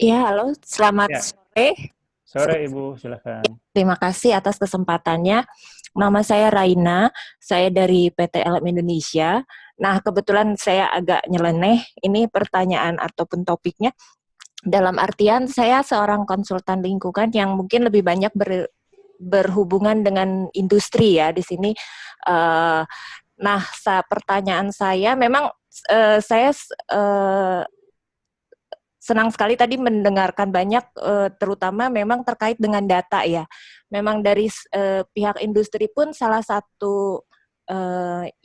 Ya, halo, selamat Ya, sore. sore Ibu, silakan. Terima kasih atas kesempatannya. Nama saya Raina, saya dari PT LM Indonesia. Nah, kebetulan saya agak nyeleneh, ini pertanyaan ataupun topiknya. Dalam artian saya seorang konsultan lingkungan yang mungkin lebih banyak berhubungan dengan industri ya di sini. Uh, nah, pertanyaan saya memang saya senang sekali tadi mendengarkan banyak terutama memang terkait dengan data ya. Memang dari pihak industri pun salah satu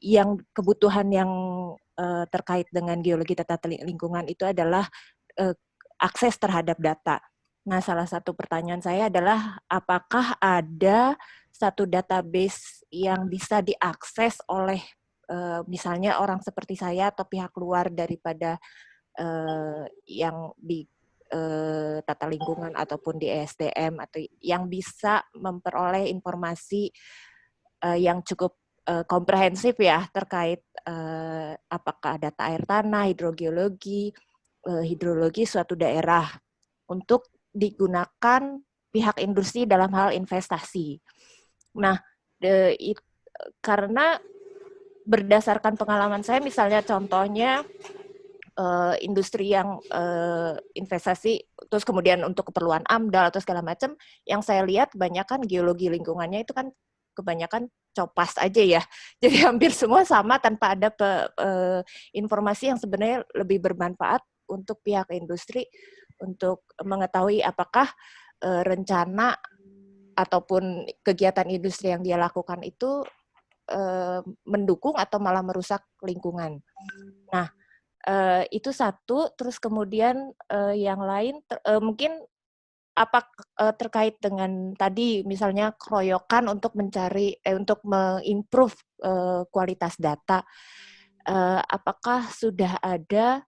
yang kebutuhan yang terkait dengan geologi tata lingkungan itu adalah uh, akses terhadap data. Nah, salah satu pertanyaan saya adalah apakah ada satu database yang bisa diakses oleh misalnya orang seperti saya atau pihak luar daripada yang di tata lingkungan ataupun di ESDM atau yang bisa memperoleh informasi yang cukup komprehensif ya terkait apakah data air tanah, hidrogeologi, hidrologi suatu daerah untuk digunakan pihak industri dalam hal investasi. Nah, karena berdasarkan pengalaman saya misalnya contohnya industri yang investasi terus kemudian untuk keperluan AMDAL atau segala macam yang saya lihat kebanyakan geologi lingkungannya itu kan kebanyakan copas aja ya. Jadi hampir semua sama tanpa ada informasi yang sebenarnya lebih bermanfaat untuk pihak industri untuk mengetahui apakah rencana ataupun kegiatan industri yang dia lakukan itu mendukung atau malah merusak lingkungan. Nah, itu satu, terus kemudian yang lain mungkin apa terkait dengan tadi misalnya keroyokan untuk mencari untuk mengimprove kualitas data. Apakah sudah ada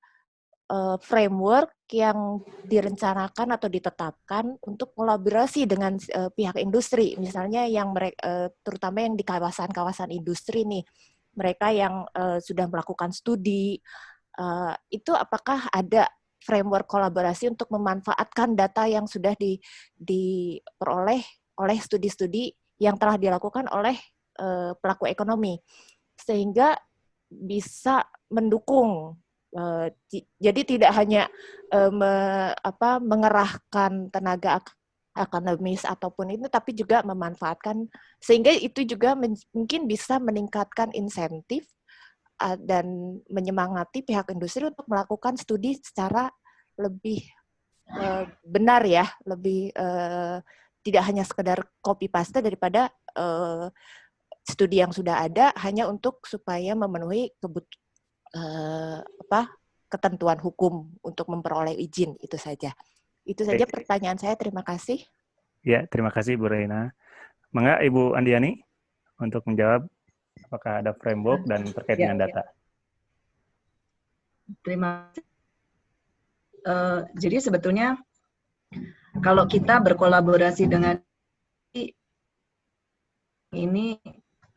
framework yang direncanakan atau ditetapkan untuk kolaborasi dengan pihak industri, misalnya yang mereka terutama yang di kawasan-kawasan industri nih, mereka yang sudah melakukan studi itu apakah ada framework kolaborasi untuk memanfaatkan data yang sudah diperoleh oleh studi-studi yang telah dilakukan oleh pelaku ekonomi sehingga bisa mendukung jadi tidak hanya mengerahkan tenaga akademis ataupun itu tapi juga memanfaatkan sehingga itu juga mungkin bisa meningkatkan insentif dan menyemangati pihak industri untuk melakukan studi secara lebih benar ya, lebih tidak hanya sekedar copy paste daripada studi yang sudah ada hanya untuk supaya memenuhi ketentuan hukum untuk memperoleh izin itu saja. Itu saja Baik. pertanyaan saya. Terima kasih. Ya, terima kasih Bu Reina. Mangga Ibu Andiani untuk menjawab apakah ada framework dan terkait Ya, dengan data. terima kasih. Jadi sebetulnya kalau kita berkolaborasi dengan ini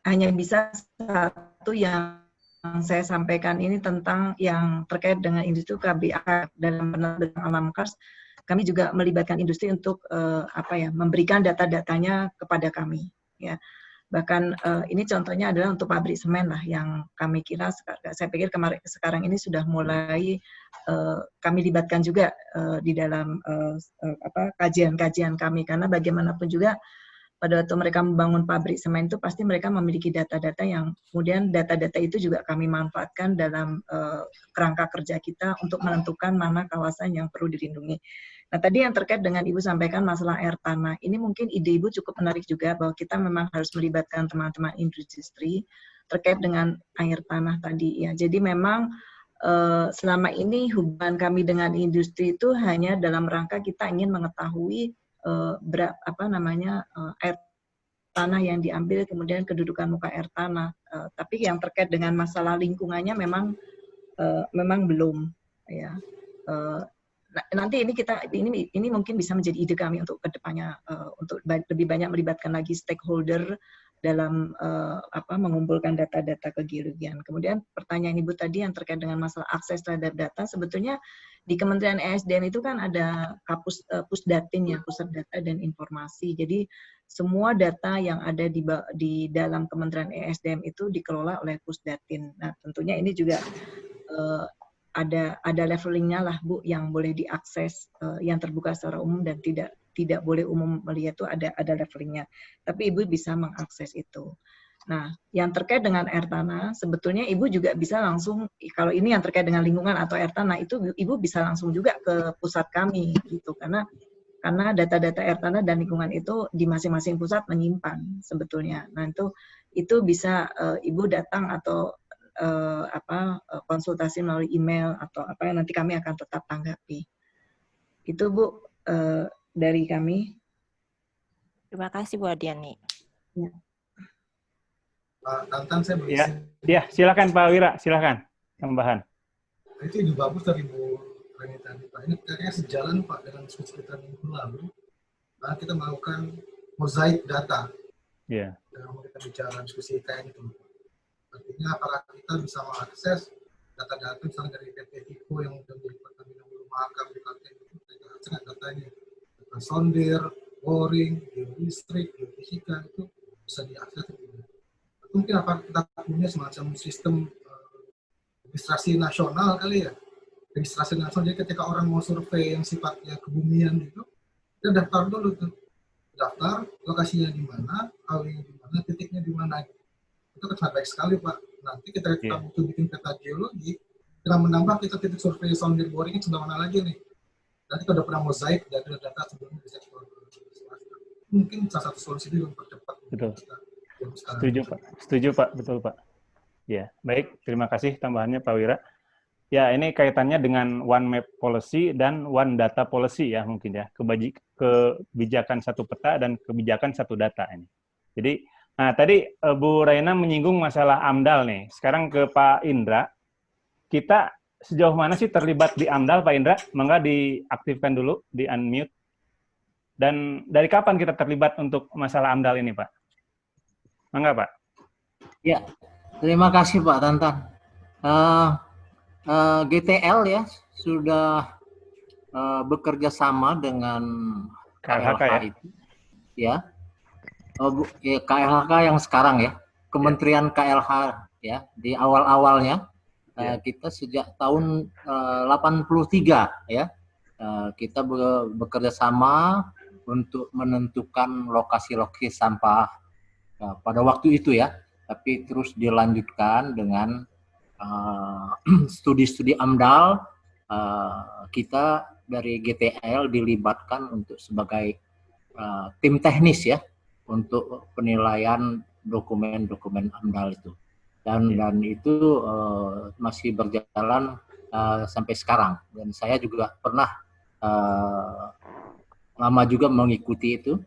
hanya bisa satu yang saya sampaikan ini tentang yang terkait dengan industri KBA dalam penerbangan alam kars. Kami juga melibatkan industri untuk memberikan data-datanya kepada kami. Ya. Bahkan ini contohnya adalah untuk pabrik semen lah yang kami kira, saya pikir sekarang ini sudah mulai kami libatkan juga di dalam kajian-kajian kami karena bagaimanapun juga pada waktu mereka membangun pabrik semen itu pasti mereka memiliki data-data yang kemudian data-data itu juga kami manfaatkan dalam kerangka kerja kita untuk menentukan mana kawasan yang perlu dilindungi. Nah, tadi yang terkait dengan Ibu sampaikan masalah air tanah, ini mungkin ide Ibu cukup menarik juga bahwa kita memang harus melibatkan teman-teman industri terkait dengan air tanah tadi ya. Jadi memang selama ini hubungan kami dengan industri itu hanya dalam rangka kita ingin mengetahui air tanah yang diambil, kemudian kedudukan muka air tanah. Tapi yang terkait dengan masalah lingkungannya memang belum ya. Nanti ini mungkin bisa menjadi ide kami untuk kedepannya untuk lebih banyak melibatkan lagi stakeholder dalam mengumpulkan data-data kegeologian. Kemudian pertanyaan Ibu tadi yang terkait dengan masalah akses terhadap data, sebetulnya di Kementerian ESDM itu kan ada Pusdatin ya, Pusat Data dan Informasi. Jadi semua data yang ada di dalam Kementerian ESDM itu dikelola oleh Pusdatin. Nah, tentunya ini juga ada levelingnya lah Bu, yang boleh diakses, yang terbuka secara umum dan tidak boleh umum melihat, itu ada levelingnya. Tapi Ibu bisa mengakses itu. Nah, yang terkait dengan air tanah, sebetulnya Ibu juga bisa langsung, kalau ini yang terkait dengan lingkungan atau air tanah, itu Ibu bisa langsung juga ke pusat kami, gitu. Karena data-data air tanah dan lingkungan itu di masing-masing pusat menyimpan sebetulnya. Nah, itu bisa Ibu datang atau konsultasi melalui email atau apa yang nanti kami akan tetap tanggapi. Itu Bu, dari kami. Terima kasih Bu Adiani. Ya. Pak Tantan, saya boleh Ya, silakan Pak Wira, silakan tambahan. Itu ide bagus dari Bu Reni tadi, Pak. Ini kayaknya sejalan Pak dengan diskusi kita minggu lalu. Karena kita melakukan mozaik data. Iya. Dalam kita bicara diskusi kayak itu. Artinya para kita bisa mengakses data-data misalnya dari PT Tiko yang sudah menjadi Pertamina Hulu Mahakam di Klaten itu, kita akses datanya. Data sondir, boring, geolistrik, geofisika itu bisa diakses. Mungkin apa kita punya semacam sistem registrasi nasional kali ya. Registrasi nasional, jadi ketika orang mau survei yang sifatnya kebumian gitu, kita daftar dulu tuh. Daftar, lokasinya di mana, awalnya di mana, titiknya di mana. Itu kan sangat baik sekali Pak. Nanti kita butuh bikin peta geologi, kita menambah kita titik survei sounding boring itu sebelah mana lagi nih. Nanti kita udah pernah mozaik dari data sebelumnya bisa explore. Mungkin salah satu solusi itu mempercepat. Betul. Setuju Pak. Setuju Pak, betul Pak. Ya, baik. Terima kasih tambahannya Pak Wira. Ya, ini kaitannya dengan One Map Policy dan One Data Policy ya mungkin ya. Kebijakan satu peta dan kebijakan satu data ini. Jadi, nah tadi Bu Raina menyinggung masalah AMDAL nih. Sekarang ke Pak Indra. Kita sejauh mana sih terlibat di AMDAL Pak Indra? Mangga diaktifkan dulu, di-unmute. Dan dari kapan kita terlibat untuk masalah AMDAL ini Pak? Mangga Pak. Ya, terima kasih Pak Tantan. GTL ya sudah bekerja sama dengan KLH ya? itu, ya. KLH yang sekarang ya, Kementerian KLH ya, di awal-awalnya kita sejak tahun 83 ya, kita bekerja sama untuk menentukan lokasi-lokasi sampah pada waktu itu ya, tapi terus dilanjutkan dengan studi-studi AMDAL. Kita dari GTL dilibatkan untuk sebagai tim teknis ya untuk penilaian dokumen-dokumen AMDAL itu, dan itu masih berjalan sampai sekarang, dan saya juga pernah lama juga mengikuti itu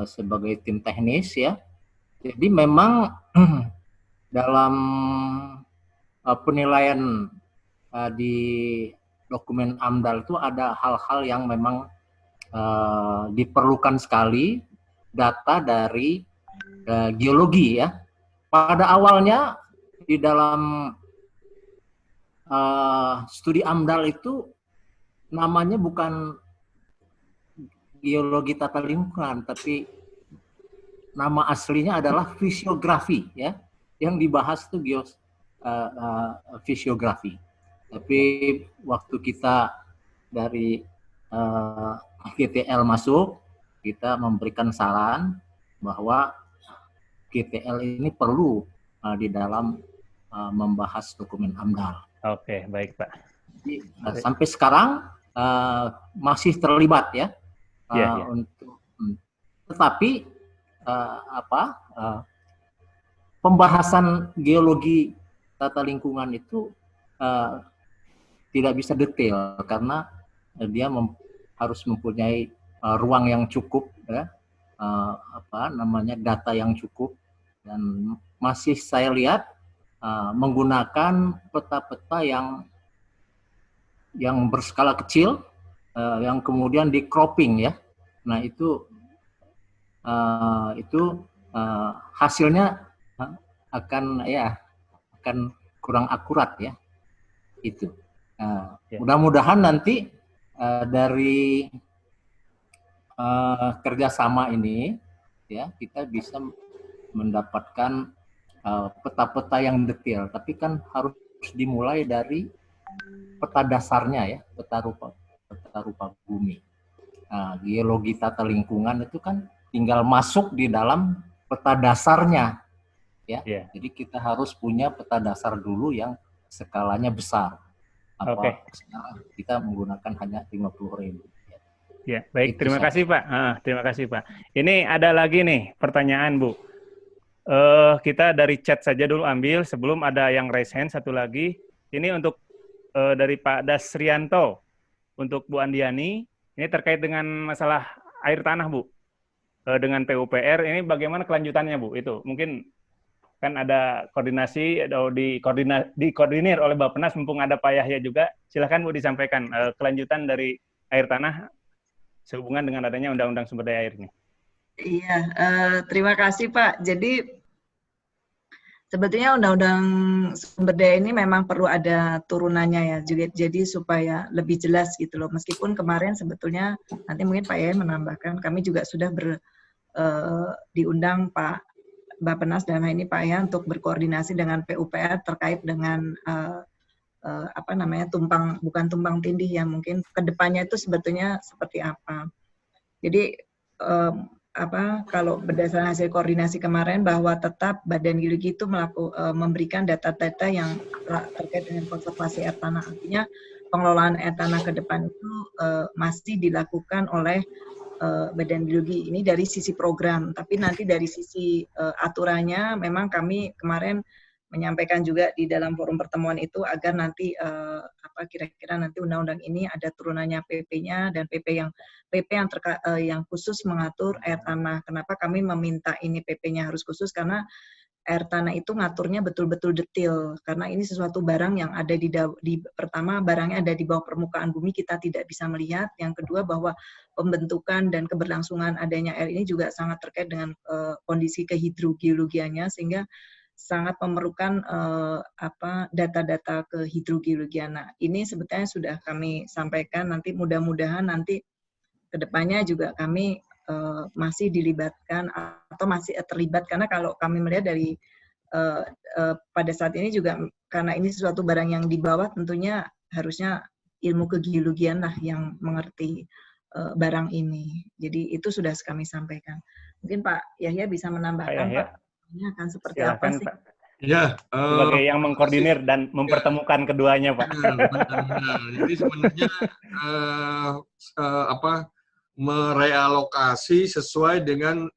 sebagai tim teknis ya. Jadi memang dalam penilaian di dokumen AMDAL itu ada hal-hal yang memang diperlukan sekali, data dari geologi ya. Pada awalnya di dalam studi AMDAL itu namanya bukan geologi tata lingkungan, tapi nama aslinya adalah fisiografi ya. Yang dibahas itu fisiografi. Tapi waktu kita dari GTL masuk, kita memberikan saran bahwa GTL ini perlu di dalam membahas dokumen AMDAL. Oke, baik Pak. Jadi, sampai sekarang masih terlibat ya. Untuk, tetapi pembahasan geologi tata lingkungan itu tidak bisa detail karena dia harus mempunyai ruang yang cukup ya, data yang cukup, dan masih saya lihat menggunakan peta-peta yang berskala kecil yang kemudian di cropping ya. Nah itu hasilnya akan kurang akurat ya. Itu. Mudah-mudahan nanti dari kerjasama ini ya kita bisa mendapatkan peta-peta yang detail, tapi kan harus dimulai dari peta dasarnya ya, peta rupa bumi. Geologi tata lingkungan itu kan tinggal masuk di dalam peta dasarnya ya. Jadi kita harus punya peta dasar dulu yang skalanya besar. Sekarang kita menggunakan hanya 50.000. Ya, baik. Terima kasih Pak. Terima kasih Pak. Ini ada lagi nih pertanyaan Bu. Kita dari chat saja dulu ambil sebelum ada yang raise hand satu lagi. Ini untuk dari Pak Dasrianto untuk Bu Andiani. Ini terkait dengan masalah air tanah Bu. Dengan PUPR ini bagaimana kelanjutannya Bu? Itu mungkin kan ada koordinasi atau dikoordinir oleh Bappenas mumpung ada Pak Yahya juga. Silakan Bu disampaikan kelanjutan dari air tanah sehubungan dengan adanya Undang-Undang Sumber Daya Air ini. Iya, terima kasih Pak. Jadi sebetulnya Undang-Undang Sumber Daya ini memang perlu ada turunannya ya, jadi supaya lebih jelas gitu loh. Meskipun kemarin sebetulnya nanti mungkin Pak Yaya menambahkan, kami juga sudah diundang Pak Bappenas dan ini Pak Yaya untuk berkoordinasi dengan PUPR terkait dengan bukan tumpang tindih ya, mungkin kedepannya itu sebetulnya seperti apa. Jadi kalau berdasarkan hasil koordinasi kemarin bahwa tetap Badan Geologi itu memberikan data-data yang terkait dengan konservasi air tanah. Artinya pengelolaan air tanah ke depan itu masih dilakukan oleh Badan Geologi ini dari sisi program, tapi nanti dari sisi aturannya memang kami kemarin menyampaikan juga di dalam forum pertemuan itu agar nanti kira-kira nanti undang-undang ini ada turunannya PP-nya dan PP yang khusus mengatur air tanah. Kenapa kami meminta ini PP-nya harus khusus? Karena air tanah itu ngaturnya betul-betul detail. Karena ini sesuatu barang yang ada pertama barangnya ada di bawah permukaan bumi, kita tidak bisa melihat. Yang kedua bahwa pembentukan dan keberlangsungan adanya air ini juga sangat terkait dengan kondisi kehidrogeologiannya, sehingga sangat memerlukan data-data kehidrogeologian. Nah, ini sebetulnya sudah kami sampaikan, nanti mudah-mudahan nanti kedepannya juga kami masih dilibatkan atau masih terlibat, karena kalau kami melihat dari pada saat ini juga karena ini sesuatu barang yang di bawah, tentunya harusnya ilmu kegeologian lah yang mengerti barang ini. Jadi itu sudah kami sampaikan. Mungkin Pak Yahya bisa menambahkan Pak. Ini akan seperti silakan, apa sih? Pak. Ya, sebagai yang mengkoordinir dan mempertemukan keduanya, Pak. Jadi sebenarnya merealokasi sesuai dengan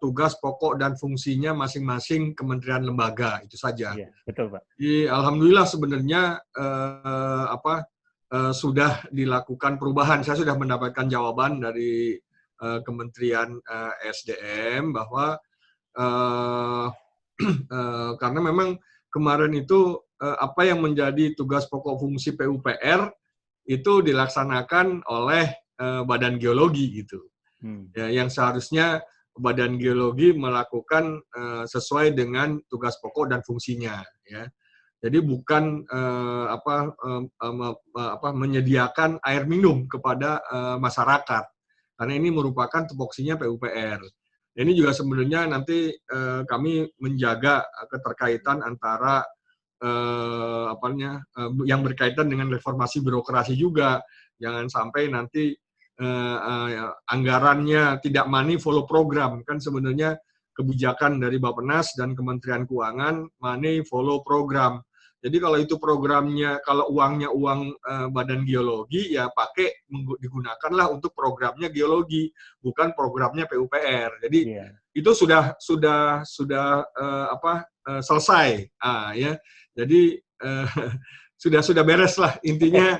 tugas pokok dan fungsinya masing-masing kementerian lembaga, itu saja. Iya, betul, Pak. Jadi alhamdulillah sebenarnya sudah dilakukan perubahan. Saya sudah mendapatkan jawaban dari Kementerian SDM bahwa karena memang kemarin itu apa yang menjadi tugas pokok fungsi PUPR itu dilaksanakan oleh Badan Geologi gitu. Ya, yang seharusnya Badan Geologi melakukan sesuai dengan tugas pokok dan fungsinya ya. Jadi bukan menyediakan air minum kepada masyarakat. Karena ini merupakan tupoksinya PUPR. Ini juga sebenarnya nanti kami menjaga keterkaitan antara yang berkaitan dengan reformasi birokrasi juga. Jangan sampai nanti anggarannya tidak money follow program. Kan sebenarnya kebijakan dari Bappenas dan Kementerian Keuangan money follow program. Jadi kalau itu programnya, kalau uangnya uang Badan Geologi, ya digunakanlah untuk programnya geologi, bukan programnya PUPR. Jadi itu sudah selesai, ya. Jadi sudah beres lah intinya.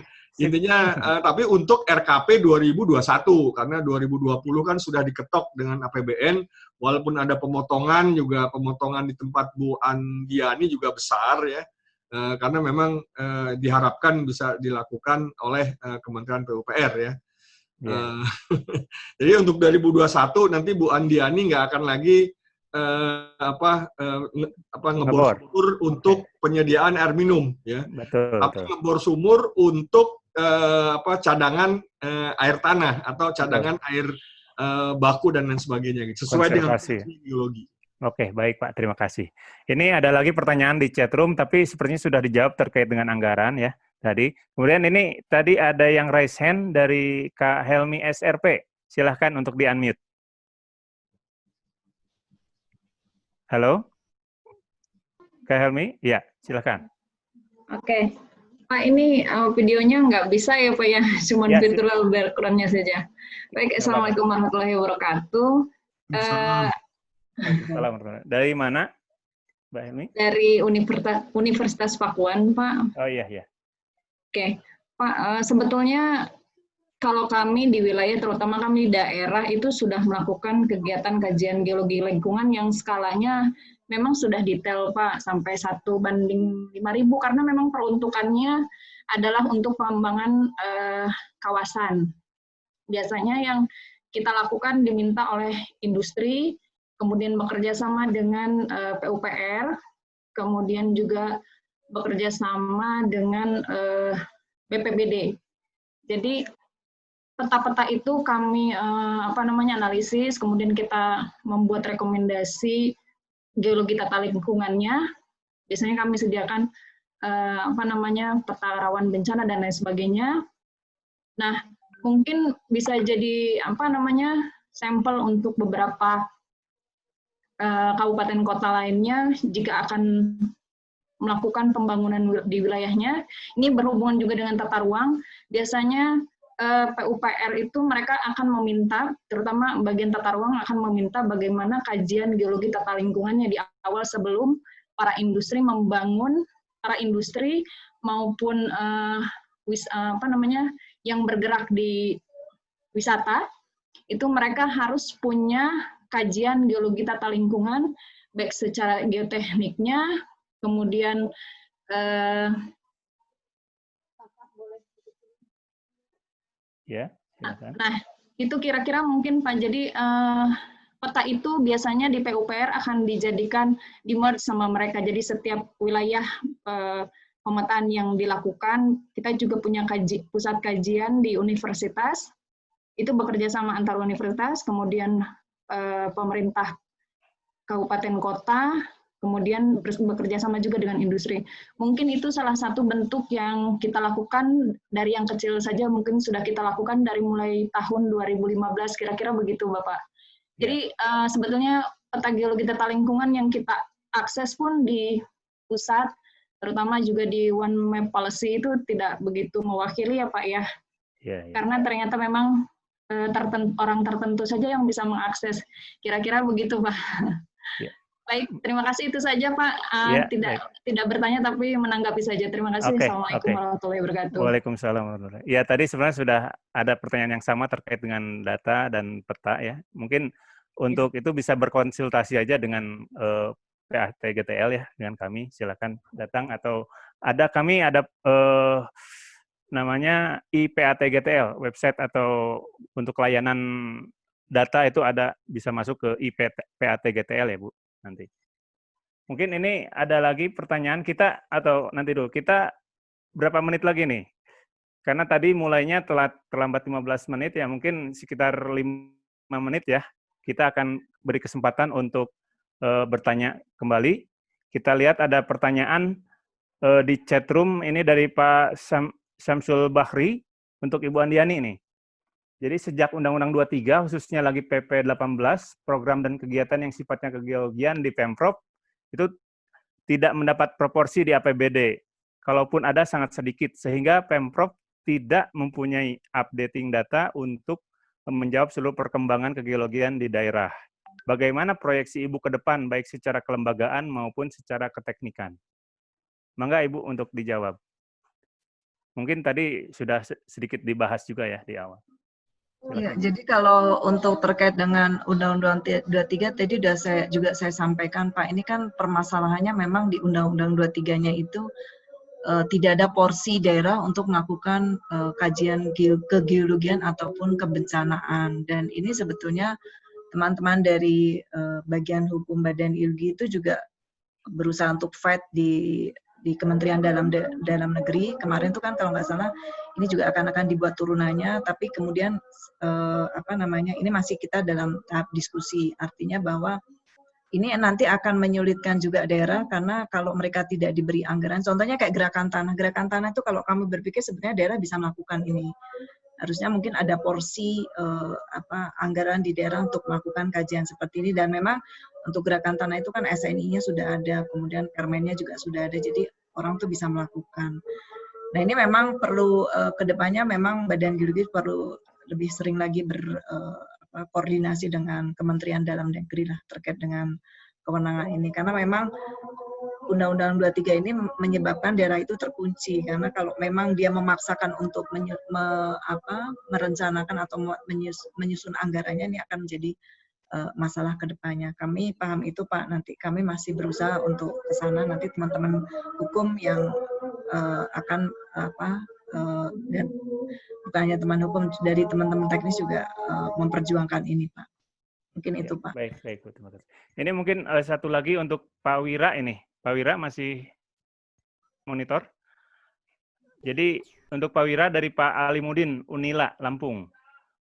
Tapi untuk RKP 2021 karena 2020 kan sudah diketok dengan APBN, walaupun ada pemotongan di tempat Bu Andiani juga besar ya. Karena memang diharapkan bisa dilakukan oleh Kementerian PUPR ya. Jadi untuk 2021 nanti Bu Andiani nggak akan lagi ngebor sumur untuk penyediaan air minum, ya. Betul. Tapi ngebor sumur untuk cadangan air tanah atau cadangan air baku dan lain sebagainya, gitu. Sesuai dengan geologi. Oke, baik Pak, terima kasih. Ini ada lagi pertanyaan di chat room, tapi sepertinya sudah dijawab terkait dengan anggaran ya tadi. Kemudian ini tadi ada yang raise hand dari Kak Helmi SRP. Silahkan untuk di-unmute. Halo? Kak Helmi? Ya, silahkan. Oke. Pak, ini videonya nggak bisa ya Pak ya, cuma Ya, virtual background-nya saja. Baik, Assalamualaikum warahmatullahi wabarakatuh. Assalamualaikum. Dari mana, Mbak Helmi? Dari Universitas Pakuan, Pak. Oh iya, iya. Oke, Pak, sebetulnya kalau kami di wilayah, terutama kami di daerah, itu sudah melakukan kegiatan kajian geologi lingkungan yang skalanya memang sudah detail, Pak, sampai 1:5.000, karena memang peruntukannya adalah untuk pengembangan kawasan. Biasanya yang kita lakukan diminta oleh industri, kemudian bekerja sama dengan PUPR, kemudian juga bekerja sama dengan BPBD. Jadi peta-peta itu kami analisis, kemudian kita membuat rekomendasi geologi tata lingkungannya. Biasanya kami sediakan peta rawan bencana dan lain sebagainya. Nah, mungkin bisa jadi sampel untuk beberapa kabupaten kota lainnya jika akan melakukan pembangunan di wilayahnya. Ini berhubungan juga dengan tata ruang. Biasanya PUPR itu mereka akan meminta, terutama bagian tata ruang akan meminta bagaimana kajian geologi tata lingkungannya di awal sebelum para industri membangun, para industri maupun yang bergerak di wisata, itu mereka harus punya kajian geologi tata lingkungan, baik secara geotekniknya, kemudian nah, itu kira-kira mungkin Pak. Jadi peta itu biasanya di PUPR akan dijadikan di-merge sama mereka. Jadi setiap wilayah pemetaan yang dilakukan, kita juga punya pusat kajian di universitas, itu bekerja sama antar universitas, kemudian pemerintah kabupaten kota, kemudian bekerja sama juga dengan industri. Mungkin itu salah satu bentuk yang kita lakukan, dari yang kecil saja mungkin sudah kita lakukan dari mulai tahun 2015, kira-kira begitu Bapak. Jadi sebetulnya peta geologi tata lingkungan yang kita akses pun di pusat, terutama juga di One Map Policy itu tidak begitu mewakili ya Pak ya. Karena ternyata memang orang tertentu saja yang bisa mengakses. Kira-kira begitu Pak. Baik, terima kasih, itu saja Pak. Tidak bertanya tapi menanggapi saja. Terima kasih. Assalamualaikum warahmatullahi wabarakatuh. Waalaikumsalam warahmatullahi wabarakatuh. Ya, tadi sebenarnya sudah ada pertanyaan yang sama terkait dengan data dan peta ya. Mungkin untuk itu bisa berkonsultasi aja dengan PATGTL ya, dengan kami. Silakan datang, atau kami ada namanya IPATGTL, website atau untuk layanan data itu ada, bisa masuk ke IPATGTL ya Bu, nanti. Mungkin ini ada lagi pertanyaan kita, atau nanti dulu, kita berapa menit lagi nih? Karena tadi mulainya terlambat 15 menit ya, mungkin sekitar 5 menit ya, kita akan beri kesempatan untuk bertanya kembali. Kita lihat ada pertanyaan di chat room, ini dari Pak Syamsul Bahri untuk Ibu Andiani ini. Jadi sejak Undang-Undang 23, khususnya lagi PP 18, program dan kegiatan yang sifatnya kegeologian di Pemprov, itu tidak mendapat proporsi di APBD. Kalaupun ada sangat sedikit, sehingga Pemprov tidak mempunyai updating data untuk menjawab seluruh perkembangan kegeologian di daerah. Bagaimana proyeksi Ibu ke depan, baik secara kelembagaan maupun secara keteknikan? Mangga Ibu untuk dijawab. Mungkin tadi sudah sedikit dibahas juga ya di awal. Ya, jadi kalau untuk terkait dengan Undang-Undang 23 tadi saya sampaikan Pak, ini kan permasalahannya memang di Undang-Undang 23-nya itu tidak ada porsi daerah untuk melakukan kajian kegeologian ataupun kebencanaan, dan ini sebetulnya teman-teman dari bagian hukum Badan ILGI itu juga berusaha untuk fight di Kementerian Dalam Negeri. Kemarin tuh kan kalau nggak salah ini juga akan dibuat turunannya, tapi kemudian ini masih kita dalam tahap diskusi. Artinya bahwa ini nanti akan menyulitkan juga daerah karena kalau mereka tidak diberi anggaran, contohnya kayak gerakan tanah itu kalau kamu berpikir sebenarnya daerah bisa melakukan ini. Harusnya mungkin ada porsi anggaran di daerah untuk melakukan kajian seperti ini, dan memang untuk gerakan tanah itu kan SNI-nya sudah ada, kemudian Permennya juga sudah ada, jadi orang tuh bisa melakukan. Nah ini memang perlu kedepannya memang Badan Geologi perlu lebih sering lagi berkoordinasi dengan Kementerian Dalam Negeri lah terkait dengan kewenangan ini, karena memang Undang-Undang 23 ini menyebabkan daerah itu terkunci, karena kalau memang dia memaksakan untuk merencanakan atau menyusun anggarannya, ini akan menjadi masalah ke depannya. Kami paham itu Pak, nanti kami masih berusaha untuk ke sana, nanti teman-teman hukum yang akan dan bukan hanya teman hukum, dari teman-teman teknis juga memperjuangkan ini Pak. Mungkin itu Pak. Baik, terima kasih. Ini mungkin satu lagi untuk Pak Wira ini. Pak Wira masih monitor? Jadi untuk Pak Wira dari Pak Alimuddin, Unila, Lampung.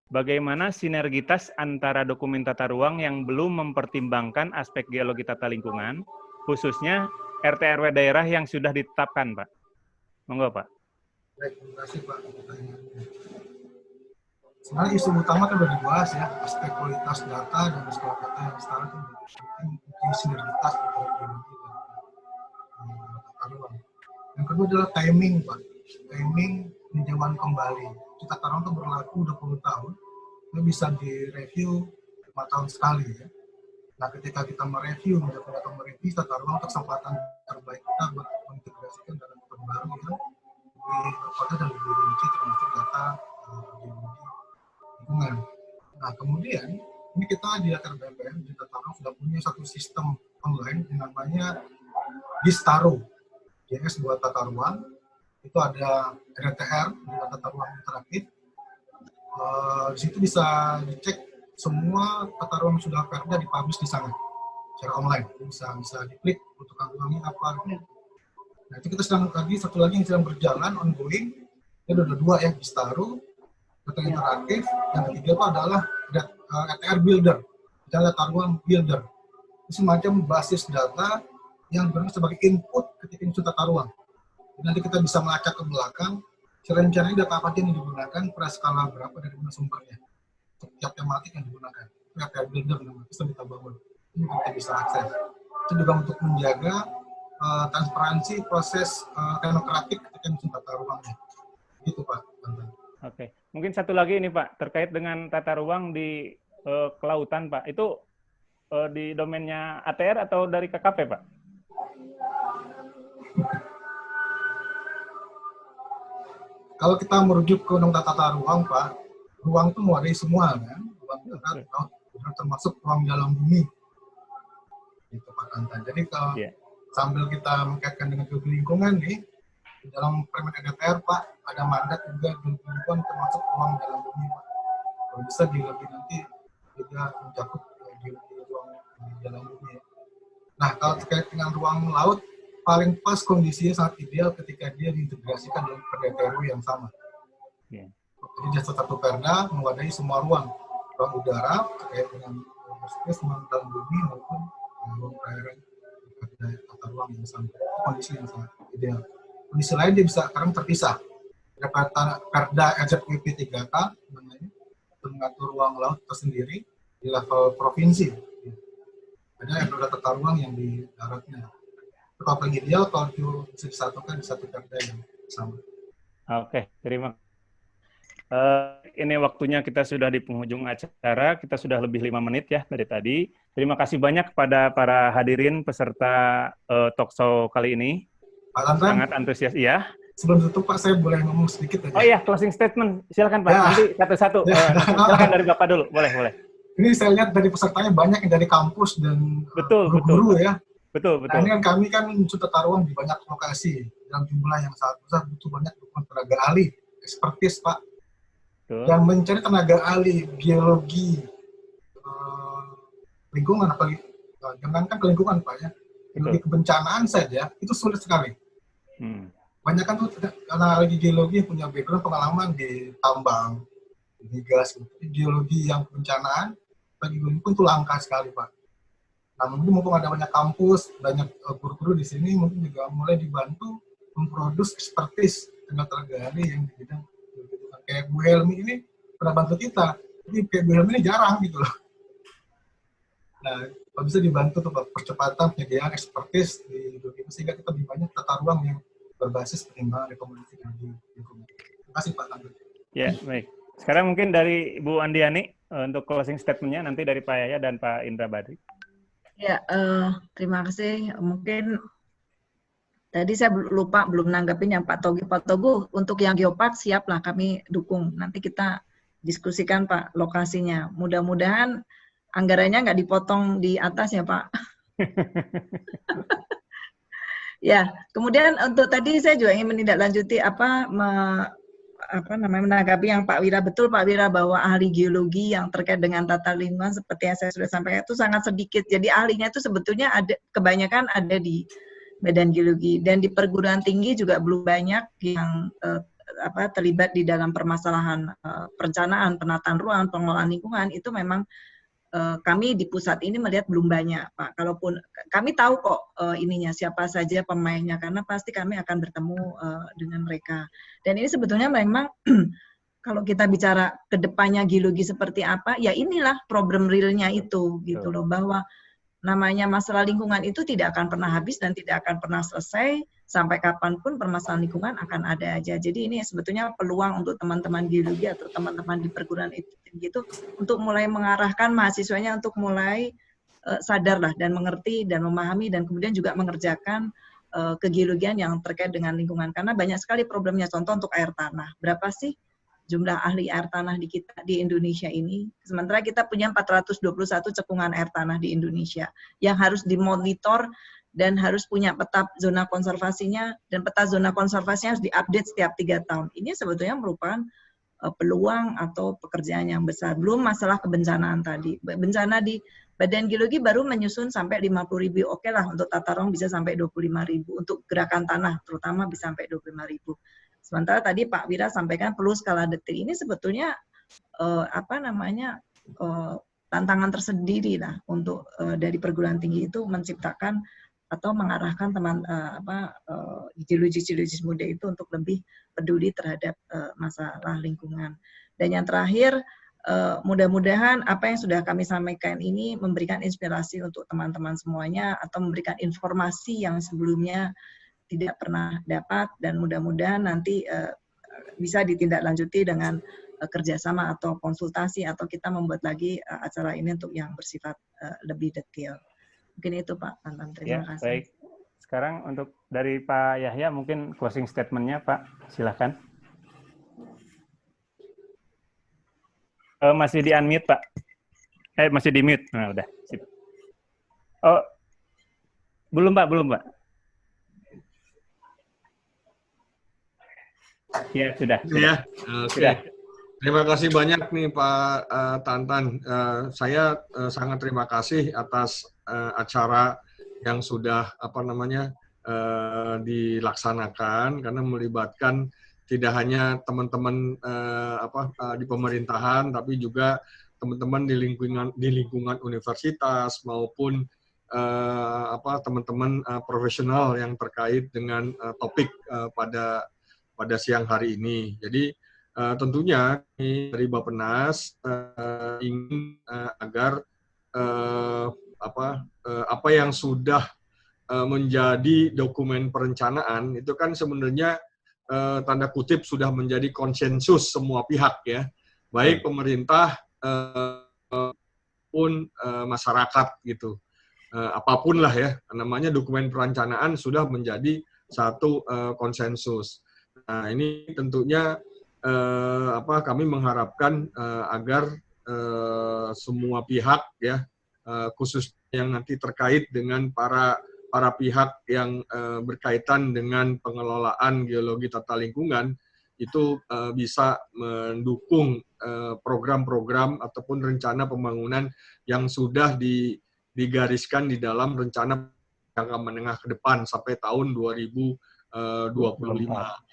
Bagaimana sinergitas antara dokumen tata ruang yang belum mempertimbangkan aspek geologi tata lingkungan, khususnya RT/RW daerah yang sudah ditetapkan, Pak? Monggo, Pak. Baik, terima kasih Pak. Sebenarnya isu utama kan sudah dibahas ya, aspek kualitas data dan skala data yang sekarang itu penting sinergitas antara geologi dan tata ruang. Yang kedua adalah timing, Pak. Timing peninjauan kembali. Tata ruang itu berlaku 20 tahun, itu bisa direview 5 tahun sekali ya. Nah, ketika kita mereview tata ruang, kesempatan terbaik kita buat mengintegrasikan data terbaru yang lebih tepat dan lebih rinci termasuk data geologi lingkungan. Nah, kemudian ini kita di BPN di tata ruang sudah punya satu sistem online yang namanya Gistaro, JS buat tata ruang. Itu ada RTR, tata ruang interaktif. Di situ bisa dicek semua tata ruang sudah perda dipublish di sana secara online. Bisa diklik untuk ruangnya apa. Nah itu kita sedang satu lagi yang sedang berjalan ongoing. Itu ada 2 ya, Gistaro, data interaktif. Yang ketiga itu adalah RTR Builder, data ruang builder. Itu semacam basis data yang berfungsi sebagai input ketika menyusun tata ruang. Nanti kita bisa melacak ke belakang, rencananya data apa yang digunakan, per skala berapa dari mana sumbernya, setiap tematik yang digunakan. Itu RTR Builder namanya, bisa kita bangun. Ini kita bisa akses. Itu juga untuk menjaga transparansi proses teknokratik ketika menyusun tata ruangnya. Gitu Pak. Oke, mungkin satu lagi ini Pak, terkait dengan tata ruang di kelautan Pak, itu di domainnya ATR atau dari KKP Pak? Kalau kita merujuk ke undang tata ruang, Pak, ruang itu mewadai semua, kan? Ruang darat, laut, termasuk ruang dalam bumi. Gitu, Pak Tantan. Jadi kalau sambil kita mengkaitkan dengan geologi lingkungan nih, di dalam Permen RDTR, Pak, ada mandat juga geologi lingkungan termasuk ruang dalam bumi, Pak. Kalau bisa geologi nanti juga mencakup geologi ruang dalam bumi. Nah, kalau terkait dengan ruang laut, paling pas kondisinya sangat ideal ketika dia diintegrasikan dalam perda TRW yang sama. Jadi jasa satu perda mewadahi semua ruang udara terkait dengan space dalam bumi maupun ruang perairan tata ruang yang sama. Kondisi yang sangat ideal. Kondisi lain dia bisa sekarang terpisah. Ada perda RZWP 3K namanya, mengatur ruang laut tersendiri di level provinsi. Ada tata ruang yang di daratnya. Kalau paling ideal kalau bisa disatukan di satu perda yang sama. Oke, terima kasih. Ini waktunya kita sudah di penghujung acara, kita sudah lebih 5 menit ya dari tadi. Terima kasih banyak kepada para hadirin peserta talkshow kali ini. Pak Tantan, sangat antusias, iya. Sebelum tutup Pak, saya boleh ngomong sedikit aja. Oh iya, closing statement. Silakan Pak, nanti satu-satu. Silakan dari Bapak dulu, boleh. Ini saya lihat dari pesertanya banyak yang dari kampus dan guru ya. Betul. Nah, ini kan kami kan menyusun tata ruang di banyak lokasi dalam jumlah yang sangat besar, butuh banyak dukungan tenaga ahli, ekspertis Pak. Betul. Yang mencari tenaga ahli biologi, lingkungan, apalagi jangankan ke lingkungan Pak ya, geologi kebencanaan saja itu sulit sekali. Banyak kan tuh karena lagi geologi punya background pengalaman di tambang, di gas, geologi yang kebencanaan bagi geologi pun itu langka sekali Pak. Nah mungkin mumpung ada banyak kampus, banyak guru-guru di sini mungkin juga mulai dibantu memproduksi expertise tenaga gali yang di bidang kayak Bu Helmi ini pernah bantu kita, tapi kayak Bu Helmi ini jarang gitu loh. Nah kalau bisa dibantu tuh Pak, percepatan penyediaan expertise di geologi sehingga kita lebih banyak tata ruang yang berbasis penimbangan rekomendasi dari lingkungan. Terima kasih Pak Tandu. Ya, baik. Sekarang mungkin dari Bu Andiani untuk closing statement-nya, nanti dari Pak Yahya dan Pak Indra Badri. Ya, terima kasih. Mungkin tadi saya lupa belum nanggapin yang Pak Togi. Pak Togu, untuk yang geopark siap lah kami dukung. Nanti kita diskusikan Pak lokasinya. Mudah-mudahan anggarannya nggak dipotong di atas ya Pak. Ya, kemudian untuk tadi saya juga ingin menindaklanjuti menanggapi yang Pak Wira. Betul Pak Wira bahwa ahli geologi yang terkait dengan tata lingkungan seperti yang saya sudah sampaikan itu sangat sedikit. Jadi ahlinya itu sebetulnya kebanyakan ada di Badan Geologi, dan di perguruan tinggi juga belum banyak yang terlibat di dalam permasalahan perencanaan, penataan ruang, pengelolaan lingkungan. Itu memang kami di pusat ini melihat belum banyak Pak. Kalaupun kami tahu kok siapa saja pemainnya, karena pasti kami akan bertemu dengan mereka. Dan ini sebetulnya memang kalau kita bicara ke depannya geologi seperti apa, ya inilah problem realnya itu gitu loh, bahwa namanya masalah lingkungan itu tidak akan pernah habis dan tidak akan pernah selesai. Sampai kapanpun permasalahan lingkungan akan ada aja. Jadi ini sebetulnya peluang untuk teman-teman geologi atau teman-teman di perguruan tinggi itu untuk mulai mengarahkan mahasiswanya untuk mulai sadarlah dan mengerti dan memahami dan kemudian juga mengerjakan kegeologian yang terkait dengan lingkungan. Karena banyak sekali problemnya. Contoh untuk air tanah. Berapa sih jumlah ahli air tanah di Indonesia ini? Sementara kita punya 421 cekungan air tanah di Indonesia yang harus dimonitor dan harus punya peta zona konservasinya, dan peta zona konservasinya harus diupdate setiap 3 tahun. Ini sebetulnya merupakan peluang atau pekerjaan yang besar. Belum masalah kebencanaan tadi. Bencana di Badan Geologi baru menyusun sampai 50.000. Oke lah, untuk tata ruang bisa sampai 25.000. Untuk gerakan tanah terutama bisa sampai 25.000. Sementara tadi Pak Wira sampaikan perlu skala detil. Ini sebetulnya tantangan tersendiri lah untuk dari perguruan tinggi itu menciptakan atau mengarahkan geologis muda itu untuk lebih peduli terhadap masalah lingkungan. Dan yang terakhir, mudah-mudahan apa yang sudah kami sampaikan ini memberikan inspirasi untuk teman-teman semuanya atau memberikan informasi yang sebelumnya tidak pernah dapat, dan mudah-mudahan nanti bisa ditindaklanjuti dengan kerjasama atau konsultasi atau kita membuat lagi acara ini untuk yang bersifat lebih detail. Mungkin itu Pak Tantan, terima kasih. Baik. Sekarang untuk dari Pak Yahya mungkin closing statement-nya Pak, silahkan. Masih di unmute Pak. Masih di mute. Nah, udah. Sip. Oh, belum Pak. Ya, sudah. Ya, oke. Sudah. Terima kasih banyak nih Pak Tantan. Saya sangat terima kasih atas acara yang sudah dilaksanakan, karena melibatkan tidak hanya teman-teman di pemerintahan, tapi juga teman-teman di lingkungan universitas maupun teman-teman profesional yang terkait dengan topik pada siang hari ini. Jadi tentunya dari Bappenas ingin agar apa yang sudah menjadi dokumen perencanaan itu kan sebenarnya tanda kutip sudah menjadi konsensus semua pihak ya, baik pemerintah pun masyarakat gitu. Apapun lah ya, namanya dokumen perencanaan sudah menjadi satu konsensus. Nah, ini tentunya kami mengharapkan agar semua pihak ya, khusus yang nanti terkait dengan para pihak yang berkaitan dengan pengelolaan geologi tata lingkungan itu bisa mendukung program-program ataupun rencana pembangunan yang sudah digariskan di dalam rencana jangka menengah ke depan sampai tahun 2025.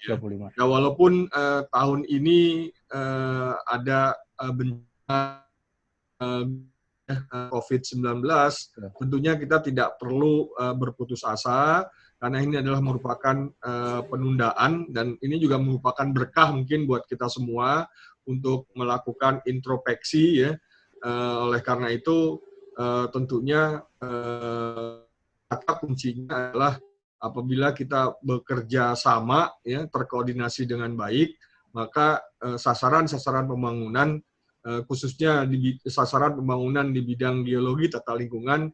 Ya. Nah, walaupun tahun ini ada bencana COVID-19, tentunya kita tidak perlu berputus asa, karena ini adalah merupakan penundaan, dan ini juga merupakan berkah mungkin buat kita semua untuk melakukan introspeksi, ya. Oleh karena itu, tentunya kata kuncinya adalah apabila kita bekerja sama, ya, terkoordinasi dengan baik, maka sasaran-sasaran pembangunan, khususnya di sasaran pembangunan di bidang geologi tata lingkungan,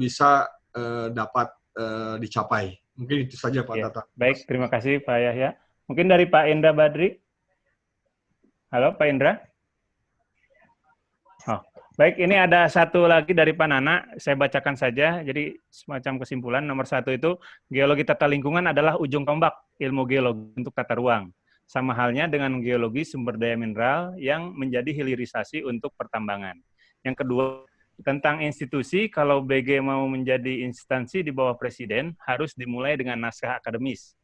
bisa dapat dicapai. Mungkin itu saja Pak Tata. Baik, terima kasih Pak Yahya. Mungkin dari Pak Indra Badri. Halo Pak Indra. Oh, baik, ini ada satu lagi dari Pak Nana, saya bacakan saja. Jadi semacam kesimpulan, nomor 1 itu, geologi tata lingkungan adalah ujung tombak ilmu geologi untuk tata ruang. Sama halnya dengan geologi sumber daya mineral yang menjadi hilirisasi untuk pertambangan. Yang kedua, tentang institusi, kalau BG mau menjadi instansi di bawah Presiden, harus dimulai dengan naskah akademis,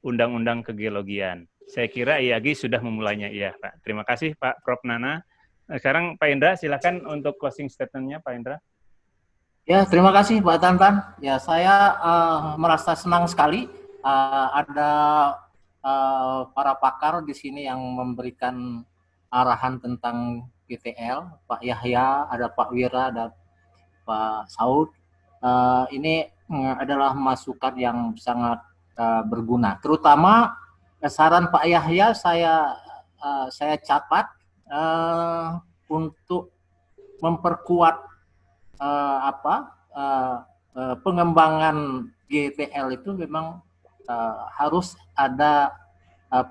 Undang-Undang Kegeologian. Saya kira IAGI sudah memulainya, iya Pak. Terima kasih Pak Prof. Nana. Sekarang Pak Indra, silakan untuk closing statement-nya Pak Indra. Ya, terima kasih Pak Tantan. Ya, saya merasa senang sekali ada para pakar di sini yang memberikan arahan tentang GTL, Pak Yahya, ada Pak Wira, ada Pak Saud. Ini adalah masukan yang sangat berguna. Terutama saran Pak Yahya saya catat untuk memperkuat pengembangan GTL itu memang harus ada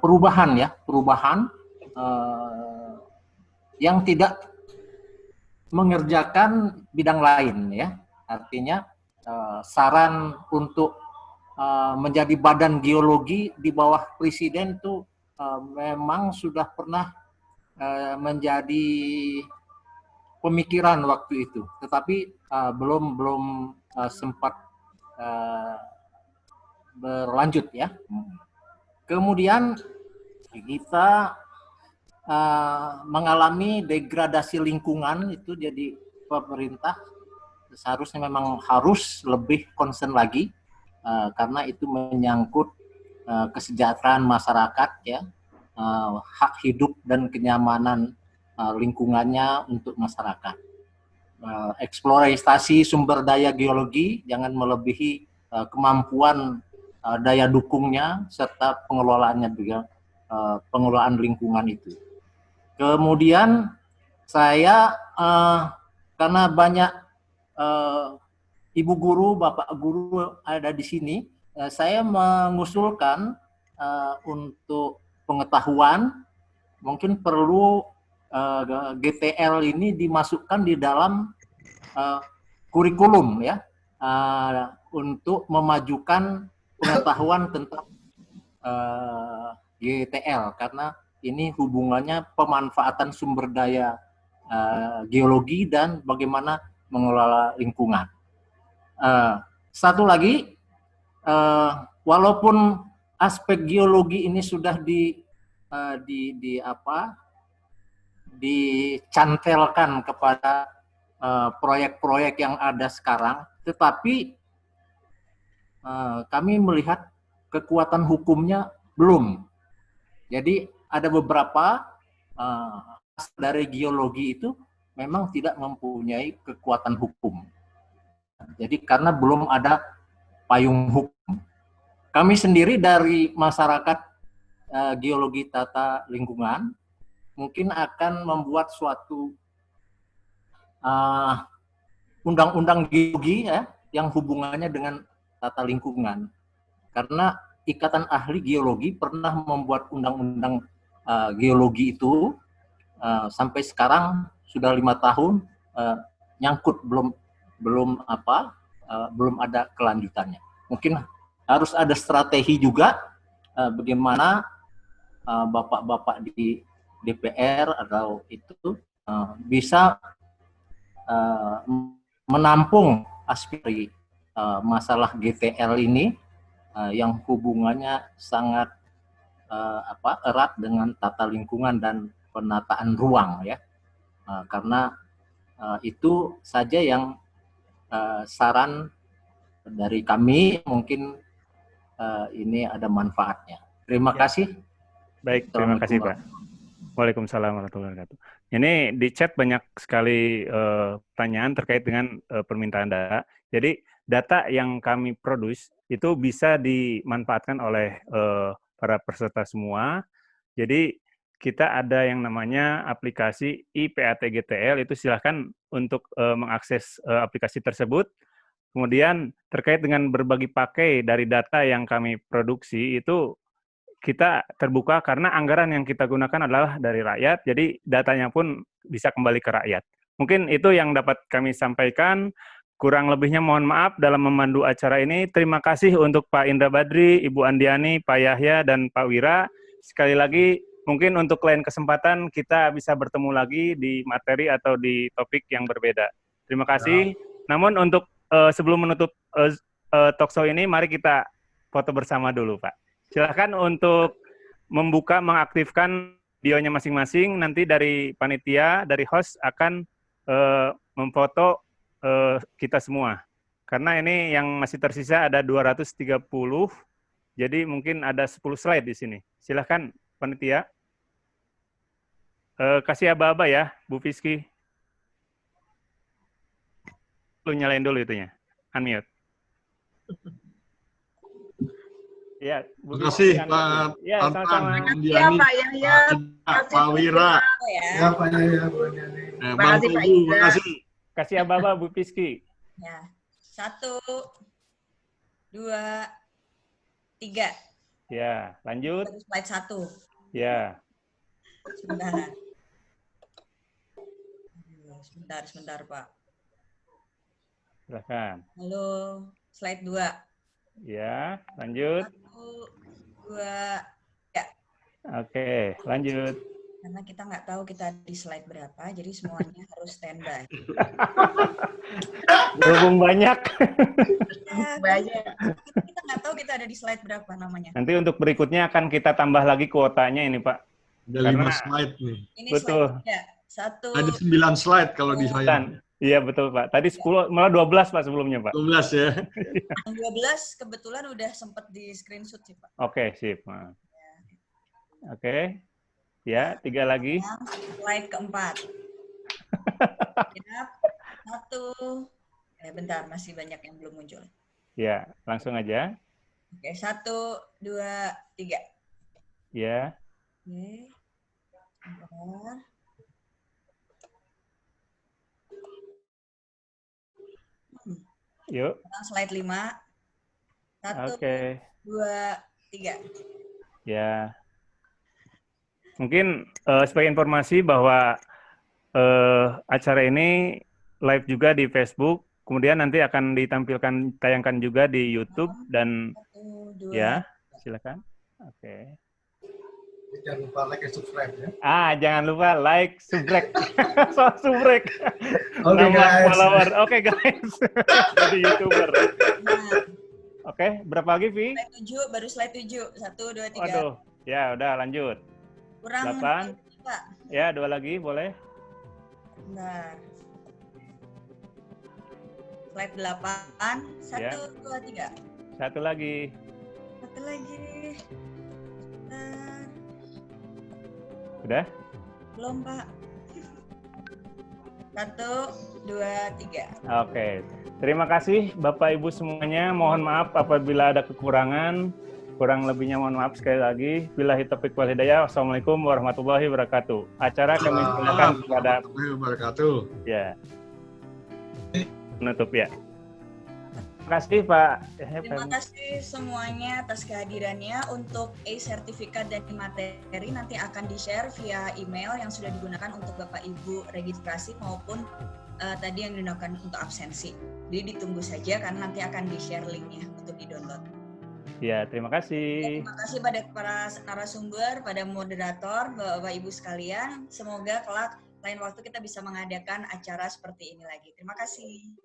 perubahan yang tidak mengerjakan bidang lain, ya. Artinya saran untuk menjadi badan geologi di bawah Presiden itu memang sudah pernah menjadi pemikiran waktu itu, tetapi belum sempat berlanjut, ya. Kemudian kita mengalami degradasi lingkungan, itu jadi pemerintah seharusnya memang harus lebih concern lagi, karena itu menyangkut kesejahteraan masyarakat, ya, hak hidup dan kenyamanan lingkungannya untuk masyarakat. Eksplorasi sumber daya geologi jangan melebihi kemampuan daya dukungnya serta pengelolaannya juga, pengelolaan lingkungan itu. Kemudian saya karena banyak ibu guru, bapak guru ada di sini, saya mengusulkan untuk pengetahuan mungkin perlu GTL ini dimasukkan di dalam kurikulum, ya, untuk memajukan pengetahuan tentang GTL, karena ini hubungannya pemanfaatan sumber daya geologi dan bagaimana mengelola lingkungan. Satu lagi, walaupun aspek geologi ini sudah dicantelkan kepada proyek-proyek yang ada sekarang, tetapi kami melihat kekuatan hukumnya belum. Jadi ada beberapa dari geologi itu memang tidak mempunyai kekuatan hukum. Jadi karena belum ada payung hukum. Kami sendiri dari masyarakat geologi tata lingkungan mungkin akan membuat suatu undang-undang geologi, ya, yang hubungannya dengan tata lingkungan. Karena Ikatan Ahli Geologi pernah membuat undang-undang geologi itu sampai sekarang sudah 5 tahun nyangkut, belum ada kelanjutannya. Mungkin harus ada strategi juga bagaimana bapak-bapak di DPR atau itu bisa menampung aspirasi masalah GTL ini yang hubungannya sangat erat dengan tata lingkungan dan penataan ruang ya. Karena itu saja yang saran dari kami, mungkin ini ada manfaatnya. Terima kasih. Baik, terima kasih Pak. Waalaikumsalam warahmatullahi wabarakatuh. Ini di chat banyak sekali pertanyaan terkait dengan permintaan data. Jadi data yang kami produce itu bisa dimanfaatkan oleh para peserta semua. Jadi kita ada yang namanya aplikasi IPAT-GTL, itu silahkan untuk mengakses aplikasi tersebut. Kemudian terkait dengan berbagi pakai dari data yang kami produksi itu kita terbuka karena anggaran yang kita gunakan adalah dari rakyat, jadi datanya pun bisa kembali ke rakyat. Mungkin itu yang dapat kami sampaikan. Kurang lebihnya mohon maaf dalam memandu acara ini. Terima kasih untuk Pak Indra Badri, Ibu Andiani, Pak Yahya, dan Pak Wira. Sekali lagi, mungkin untuk lain kesempatan kita bisa bertemu lagi di materi atau di topik yang berbeda. Terima kasih. Namun untuk sebelum menutup talkshow ini, mari kita foto bersama dulu, Pak. Silahkan untuk membuka, mengaktifkan videonya masing-masing. Nanti dari panitia, dari host akan memfoto kita semua. Karena ini yang masih tersisa ada 230, jadi mungkin ada 10 slide di sini. Silahkan panitia. Kasih aba-aba ya, Bu Fiski. Lu nyalain dulu itunya. Unmute. Ya, terima kasih Pak ya, Tantan, Ya Pak Yahya, Pak Wira, Ya Pak Yahya, Bu Andiani. Bang Teguh, terima kasih. Kasih aba-aba Bu Fiski. Ya, 1, 2, 3. Ya, lanjut. Slide 1. Ya. Sebentar Pak. Silahkan. Halo, slide 2. Ya, lanjut. 1, 2, 3. Oke, lanjut. Karena kita nggak tahu kita di slide berapa, jadi semuanya harus standby. Berhubung banyak. Ya, banyak. Kita nggak tahu kita ada di slide berapa namanya. Nanti untuk berikutnya akan kita tambah lagi kuotanya ini, Pak. Ada 5 slide nih. Ini betul. Slide 3. 1. Ada 9 slide kalau di saya. Iya, betul, Pak. Tadi 10, malah 12, Pak, sebelumnya, Pak. 12 ya. Yang 12 kebetulan udah sempat di screenshot sih, Pak. Oke, sip. Oke. Ya, 3 lagi. Slide keempat. Siap. 1. Bentar, masih banyak yang belum muncul. Ya, langsung aja. Oke, 1, 2, 3. Ya. Oke. Bentar. Yuk. Slide 5. 1, Oke. 2, 3. Ya. Mungkin sebagai informasi bahwa acara ini live juga di Facebook, kemudian nanti akan ditampilkan, tayangkan juga di YouTube dan 1, 2. ya, silakan. Oke. Jangan lupa like dan subscribe ya. Jangan lupa like, subscribe. Subscribe. Oke, guys. Follower. Oke, guys. Jadi YouTuber. Nah, Oke, berapa lagi, Vi? slide 7, baru slide 7. 1, 2, 3. Waduh. Ya, udah lanjut. Kurang 8. Pak. Ya, 2 lagi, boleh. Bentar. Slide 8. 1, Ya. 2, 3. 1 lagi. 1 lagi. Bentar. Udah? Belum, Pak. 1, 2, 3. Oke. Terima kasih Bapak Ibu semuanya. Mohon maaf apabila ada kekurangan. Kurang lebihnya mohon maaf sekali lagi. Billahi taufiq wal hidayah. Wassalamualaikum warahmatullahi wabarakatuh. Acara kami silakan kepada warahmatullahi wabarakatuh. ya. Menutup ya. Terima kasih Pak. Terima kasih semuanya atas kehadirannya. Untuk e-sertifikat dan materi nanti akan di-share via email yang sudah digunakan untuk Bapak Ibu registrasi maupun tadi yang digunakan untuk absensi. Jadi ditunggu saja karena nanti akan di-share linknya untuk di-download. Ya, terima kasih. Terima kasih pada para narasumber, pada moderator, Bapak Ibu sekalian. Semoga kelak lain waktu kita bisa mengadakan acara seperti ini lagi. Terima kasih.